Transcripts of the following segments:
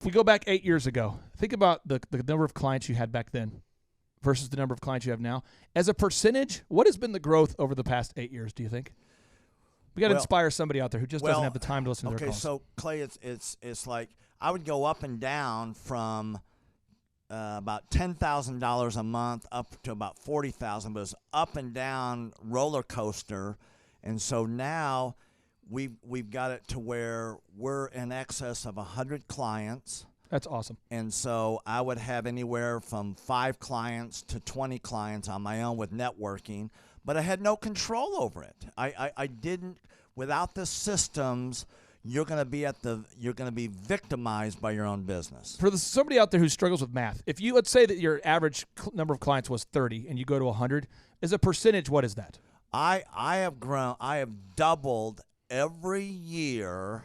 If we go back 8 years ago, think about the number of clients you had back then versus the number of clients you have now. As a percentage, what has been the growth over the past 8 years, do you think? We got to inspire somebody out there who just doesn't have the time to listen to their calls. Okay, so Clay, it's like I would go up and down from about $10,000 a month up to about $40,000, but it's up and down roller coaster, and so now we've got it to where we're in excess of 100 clients. That's awesome. And so I would have anywhere from 5 clients to 20 clients on my own with networking, but I had no control over it. I didn't. Without the systems, you're going to be victimized by your own business. For somebody out there who struggles with math, if you let's say that your average number of clients was 30 and you go to 100, as a percentage, what is that? I have doubled every year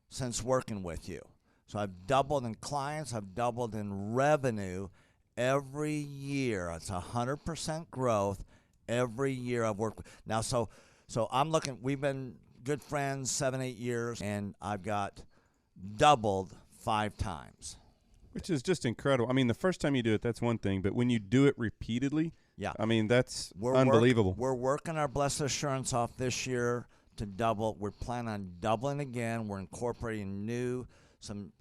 since working with you. So I've doubled in clients, I've doubled in revenue every year. It's 100% growth every year I've worked with. Now, so I'm looking, we've been good friends 7-8 years, and I've got doubled 5 times. Which is just incredible. I mean, the first time you do it, that's one thing, but when you do it repeatedly, I mean, that's unbelievable. We're working our Blessed Assurance off this year to double. We're planning on doubling again. We're incorporating some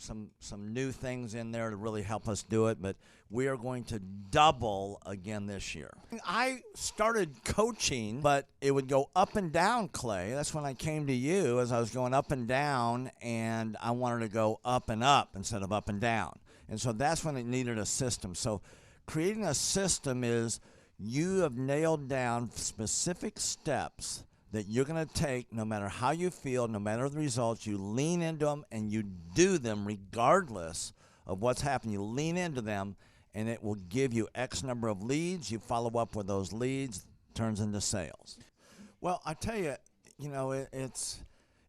new things in there to really help us do it, but we are going to double again this year. I started coaching, but it would go up and down, Clay. That's when I came to you, as I was going up and down, and I wanted to go up and up instead of up and down. And so that's when it needed a system. So creating a system is you have nailed down specific steps that you're going to take no matter how you feel, no matter the results. You lean into them and you do them regardless of what's happening. You lean into them, and it will give you X number of leads. You follow up with those leads, turns into sales. Well, I tell you, it's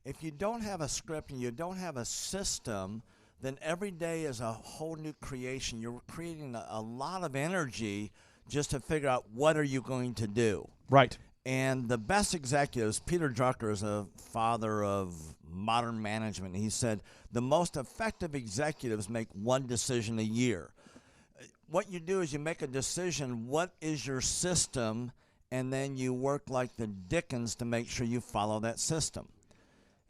if you don't have a script and you don't have a system, then every day is a whole new creation. You're creating a lot of energy just to figure out what are you going to do. Right. And the best executives, Peter Drucker is a father of modern management. He said the most effective executives make one decision a year. What you do is you make a decision, what is your system, and then you work like the Dickens to make sure you follow that system.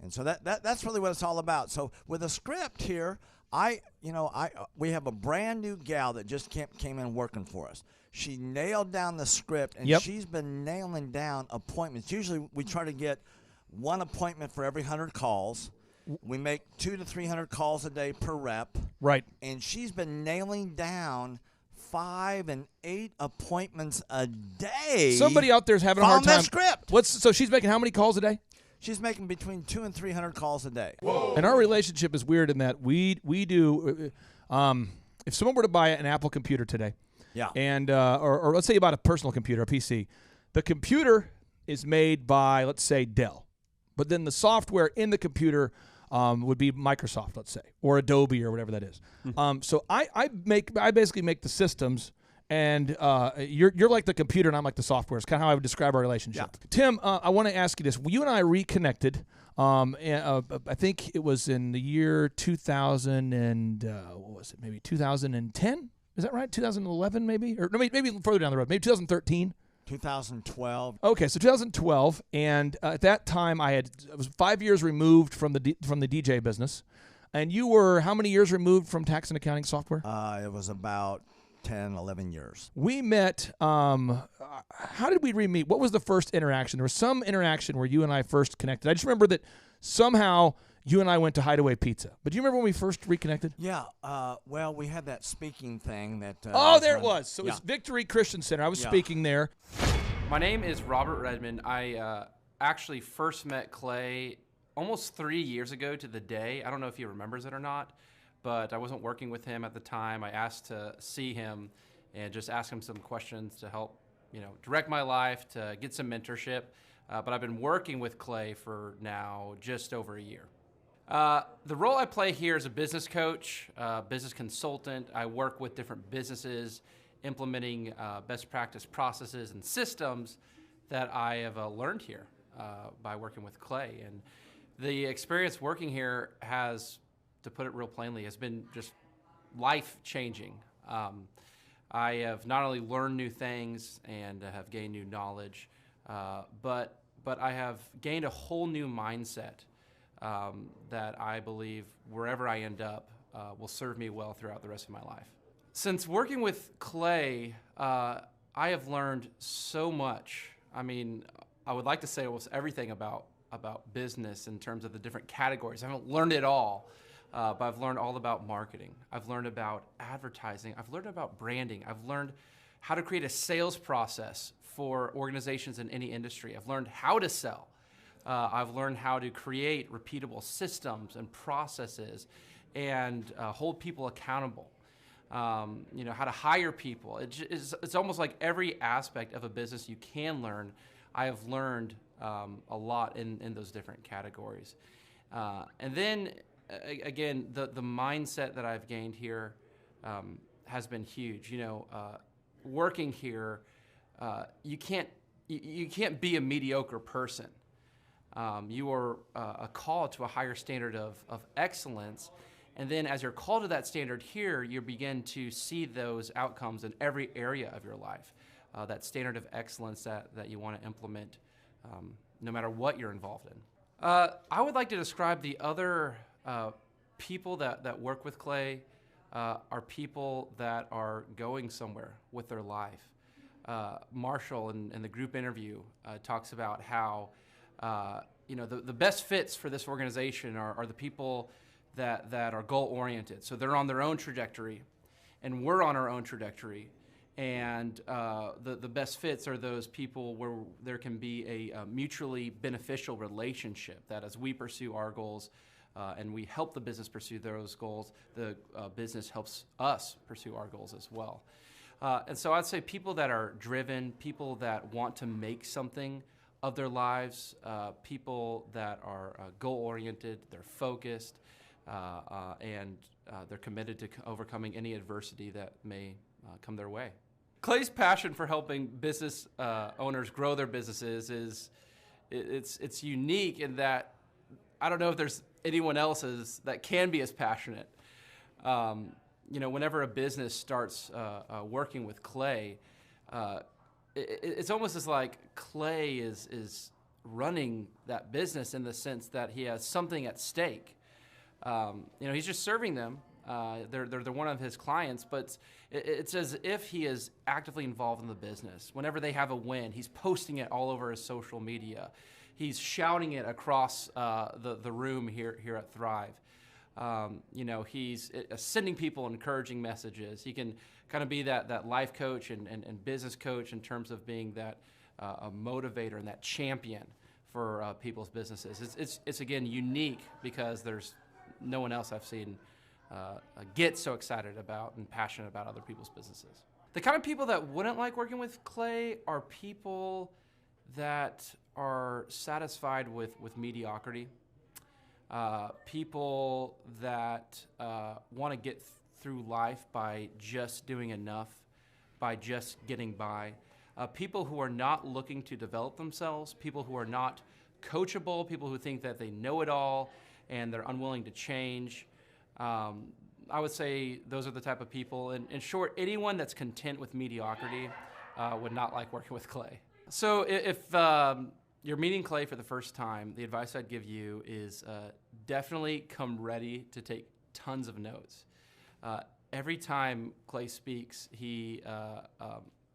And so that's really what it's all about. So with a script here, we have a brand new gal that just came in working for us. She nailed down the script, and she's been nailing down appointments. Usually we try to get one appointment for every 100 calls. We make 200 to 300 calls a day per rep. Right. And she's been nailing down 5 and 8 appointments a day. Somebody out there is having a hard time. That script. So she's making how many calls a day? She's making between 200 and 300 calls a day. Whoa. And our relationship is weird in that we do. If someone were to buy an Apple computer today, and or let's say you bought a personal computer, a PC, the computer is made by, let's say, Dell, but then the software in the computer would be Microsoft, let's say, or Adobe or whatever that is. So I basically make the systems, and you're like the computer and I'm like the software. It's kind of how I would describe our relationship. Yeah. Tim, I want to ask you this. You and I reconnected. I think it was in the year 2000 and what was it? Maybe 2010. Is that right? 2011 maybe? Or no, maybe further down the road. Maybe 2013. 2012. Okay, so 2012, and at that time I was 5 years removed from the DJ business, and you were how many years removed from tax and accounting software? It was about 10, 11 years. We met. How did we re-meet? What was the first interaction? There was some interaction where you and I first connected. I just remember that somehow you and I went to Hideaway Pizza. But do you remember when we first reconnected? Yeah. Well, we had that speaking thing that. There it was. So it was Victory Christian Center. I was speaking there. My name is Robert Redmond. I actually first met Clay almost 3 years ago to the day. I don't know if he remembers it or not, but I wasn't working with him at the time. I asked to see him and just ask him some questions to help, direct my life, to get some mentorship. But I've been working with Clay for now just over a year. The role I play here is a business coach, business consultant. I work with different businesses implementing best practice processes and systems that I have learned here by working with Clay. And the experience working here has to put it real plainly, has been just life-changing. I have not only learned new things and have gained new knowledge, but I have gained a whole new mindset that I believe wherever I end up will serve me well throughout the rest of my life. Since working with Clay, I have learned so much. I mean, I would like to say almost everything about business in terms of the different categories. I haven't learned it all, but I've learned all about marketing. I've learned about advertising. I've learned about branding. I've learned how to create a sales process for organizations in any industry. I've learned how to sell. I've learned how to create repeatable systems and processes and hold people accountable. How to hire people. It's almost like every aspect of a business you can learn. I have learned a lot in those different categories. And then, again, the mindset that I've gained here has been huge. Working here, you can't be a mediocre person. You are a call to a higher standard of excellence. And then as you're called to that standard here, you begin to see those outcomes in every area of your life, that standard of excellence that you want to implement no matter what you're involved in. I would like to describe the other people that work with Clay are people that are going somewhere with their life. Marshall in the group interview talks about how the best fits for this organization are the people that are goal-oriented. So they're on their own trajectory, and we're on our own trajectory. And the best fits are those people where there can be a mutually beneficial relationship, that as we pursue our goals and we help the business pursue those goals, the business helps us pursue our goals as well. And so I'd say people that are driven, people that want to make something of their lives, people that are goal-oriented, they're focused, and they're committed to overcoming any adversity that may come their way. Clay's passion for helping business owners grow their businesses it's unique in that I don't know if there's anyone else that can be as passionate. Whenever a business starts working with Clay, it's almost as like Clay is running that business in the sense that he has something at stake. He's just serving them. They're one of his clients, but it's as if he is actively involved in the business. Whenever they have a win, he's posting it all over his social media. He's shouting it across the room here at Thrive. He's sending people encouraging messages. He can kind of be that life coach and business coach in terms of being that a motivator and that champion for people's businesses. It's again unique because there's no one else I've seen get so excited about and passionate about other people's businesses. The kind of people that wouldn't like working with Clay are people that are satisfied with mediocrity. People that want to get through life by just doing enough, by just getting by. People who are not looking to develop themselves, people who are not coachable, people who think that they know it all and they're unwilling to change. I would say those are the type of people. In short, anyone that's content with mediocrity would not like working with Clay. So if you're meeting Clay for the first time, the advice I'd give you is definitely come ready to take tons of notes. Every time Clay speaks, he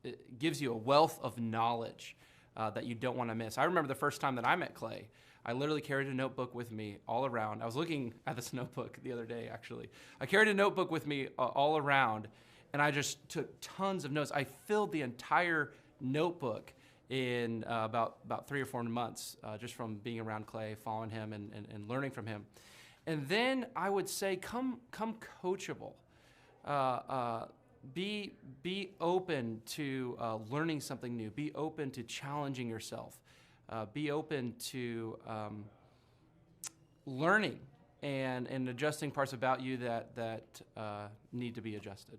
it gives you a wealth of knowledge that you don't want to miss. I remember the first time that I met Clay, I literally carried a notebook with me all around. I was looking at this notebook the other day, actually. I carried a notebook with me all around, and I just took tons of notes. I filled the entire notebook in about 3 or 4 months, just from being around Clay, following him, and learning from him. And then I would say, come coachable. Be open to learning something new. Be open to challenging yourself. Be open to learning and adjusting parts about you that need to be adjusted.